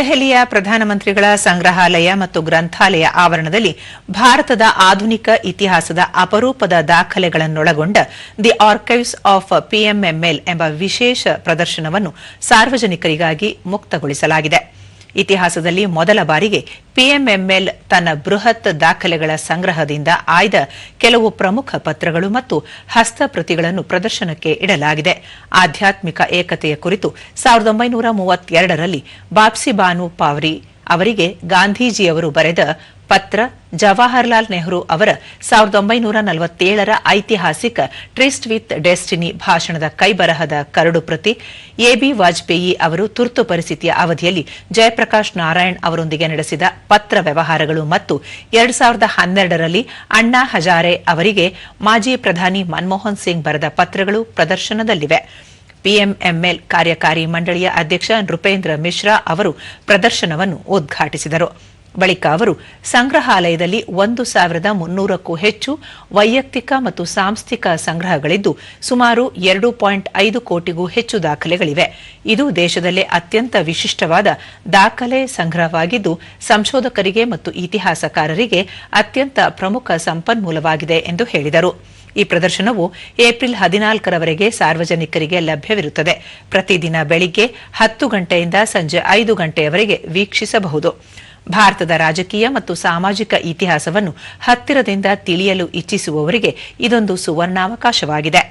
ನವದೆಹಲಿಯ ಪ್ರಧಾನಮಂತ್ರಿಗಳ ಸಂಗ್ರಹಾಲಯ ಮತ್ತು ಗ್ರಂಥಾಲಯ ಆವರಣದಲ್ಲಿ ಭಾರತದ ಆಧುನಿಕ ಇತಿಹಾಸದ ಅಪರೂಪದ ದಾಖಲೆಗಳನ್ನೊಳಗೊಂಡ ದಿ ಆರ್ಕೈವ್ಸ್ ಆಫ್ ಪಿಎಂಎಂಎಲ್ ಎಂಬ ವಿಶೇಷ ಪ್ರದರ್ಶನವನ್ನು ಸಾರ್ವಜನಿಕರಿಗಾಗಿ ಮುಕ್ತಗೊಳಿಸಲಾಗಿದೆ. ಇತಿಹಾಸದಲ್ಲಿ ಮೊದಲ ಬಾರಿಗೆ ಪಿಎಂಎಂಎಲ್ ತನ್ನ ಬೃಹತ್ ದಾಖಲೆಗಳ ಸಂಗ್ರಹದಿಂದ ಆಯ್ದ ಕೆಲವು ಪ್ರಮುಖ ಪತ್ರಗಳು ಮತ್ತು ಹಸ್ತಪ್ರತಿಗಳನ್ನು ಪ್ರದರ್ಶನಕ್ಕೆ ಇಡಲಾಗಿದೆ. ಆಧ್ಯಾತ್ಮಿಕ ಏಕತೆಯ ಕುರಿತು 1932ರಲ್ಲಿ ಬಾಪ್ಸಿ ಬಾನು ಪಾವ್ರಿ ಅವರಿಗೆ ಗಾಂಧೀಜಿಯವರು ಬರೆದ ಪತ್ರ, ಜವಾಹರ್ಲಾಲ್ ನೆಹರು ಅವರ 1947ರ ಐತಿಹಾಸಿಕ ಟ್ರಿಸ್ಟ್ ವಿತ್ ಡೆಸ್ಟಿನಿ ಭಾಷಣದ ಕೈಬರಹದ ಕರಡು ಪ್ರತಿ, ಎಬಿ ವಾಜಪೇಯಿ ಅವರು ತುರ್ತು ಪರಿಸ್ಥಿತಿಯ ಅವಧಿಯಲ್ಲಿ ಜಯಪ್ರಕಾಶ್ ನಾರಾಯಣ್ ಅವರೊಂದಿಗೆ ನಡೆಸಿದ ಪತ್ರ ವ್ಯವಹಾರಗಳು ಮತ್ತು 2012ರಲ್ಲಿ ಅಣ್ಣಾ ಹಜಾರೆ ಅವರಿಗೆ ಮಾಜಿ ಪ್ರಧಾನಿ ಮನಮೋಹನ್ ಸಿಂಗ್ ಬರೆದ ಪತ್ರಗಳು ಪ್ರದರ್ಶನದಲ್ಲಿವೆ. ಪಿಎಂಎಂಎಲ್ ಕಾರ್ಯಕಾರಿ ಮಂಡಳಿಯ ಅಧ್ಯಕ್ಷ ನೃಪೇಂದ್ರ ಮಿಶ್ರಾ ಅವರು ಪ್ರದರ್ಶನವನ್ನು ಉದ್ಘಾಟಿಸಿದರು. ಬಳಿಕ ಅವರು ಸಂಗ್ರಹಾಲಯದಲ್ಲಿ 1300ಕ್ಕೂ ಹೆಚ್ಚು ವೈಯಕ್ತಿಕ ಮತ್ತು ಸಾಂಸ್ಥಿಕ ಸಂಗ್ರಹಗಳಿದ್ದು ಸುಮಾರು 2.5 ಕೋಟಿಗೂ ಹೆಚ್ಚು ದಾಖಲೆಗಳಿವೆ. ಇದು ದೇಶದಲ್ಲೇ ಅತ್ಯಂತ ವಿಶಿಷ್ಟವಾದ ದಾಖಲೆ ಸಂಗ್ರಹವಾಗಿದ್ದು ಸಂಶೋಧಕರಿಗೆ ಮತ್ತು ಇತಿಹಾಸಕಾರರಿಗೆ ಅತ್ಯಂತ ಪ್ರಮುಖ ಸಂಪನ್ಮೂಲವಾಗಿದೆ ಎಂದು ಹೇಳಿದರು. ಈ ಪ್ರದರ್ಶನವು ಏಪ್ರಿಲ್ 14ರವರೆಗೆ ಸಾರ್ವಜನಿಕರಿಗೆ ಲಭ್ಯವಿರುತ್ತದೆ. ಪ್ರತಿದಿನ ಬೆಳಿಗ್ಗೆ 10 ಗಂಟೆಯಿಂದ ಸಂಜೆ 5 ಗಂಟೆಯವರೆಗೆ ವೀಕ್ಷಿಸಬಹುದು. ಭಾರತದ ರಾಜಕೀಯ ಮತ್ತು ಸಾಮಾಜಿಕ ಇತಿಹಾಸವನ್ನು ಹತ್ತಿರದಿಂದ ತಿಳಿಯಲು ಇಚ್ಛಿಸುವವರಿಗೆ ಇದೊಂದು ಸುವರ್ಣಾವಕಾಶವಾಗಿದೆ.